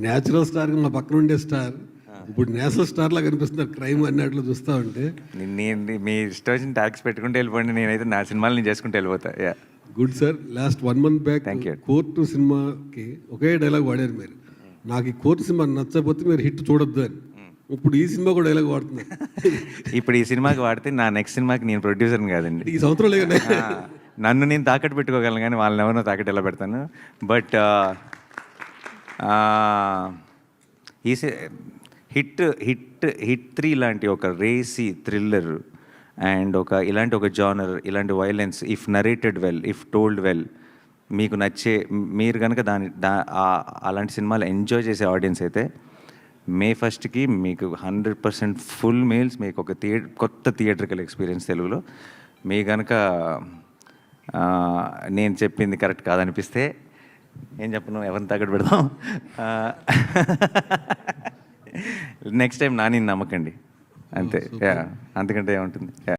Natural star మా పక్కన ఉండే స్టార్ ఇప్పుడు నేషనల్ స్టార్ లా కనిపిస్తున్నారు క్రైమ్ అన్నట్లు చూస్తా ఉంటే. నేను మీ ఇష్టం వచ్చిన ట్యాక్స్ పెట్టుకుంటూ వెళ్ళిపోండి, నేనైతే నా సినిమాలు నేను చేసుకుంటూ వెళ్ళిపోతా. Yeah good sir. Last 1 month back Thank you. Court సినిమాకి ఒకే డైలాగ్ వాడారు మీరు, నాకు ఈ కోర్టు సినిమా నచ్చకపోతే మీరు హిట్ చూడొద్దు అని. ఇప్పుడు ఈ సినిమా కూడా డైలాగ్ వాడుతున్నారు. ఇప్పుడు ఈ సినిమాకి వాడితే నా నెక్స్ట్ సినిమాకి నేను ప్రొడ్యూసర్ని కాదండి. ఈ సంవత్సరం లేదండి. నన్ను నేను తాకట్టు పెట్టుకోగలను కానీ వాళ్ళని ఎవరినో తాకట్టు ఎలా పెడతాను. బట్ ఈ హిట్ హిట్ హిట్ 3 లాంటి ఒక రేసీ థ్రిల్లర్ అండ్ ఇలాంటి ఒక జానర్, ఇలాంటి violence, if narrated well, if told well, మీకు నచ్చే, మీరు కనుక అలాంటి సినిమాలు ఎంజాయ్ చేసే ఆడియన్స్ అయితే May 1st మీకు 100% ఫుల్ మీల్స్, మీకు ఒక కొత్త థియేట్రికల్ ఎక్స్పీరియన్స్ తెలుగులో. మీ కనుక నేను చెప్పింది కరెక్ట్ కాదనిపిస్తే ఏం చెప్పను, ఎవరిని తాకట్టు పెడదాం. నెక్స్ట్ టైం నాని నమ్మకండి అంతే. అంతకంటే ఏముంటుంది.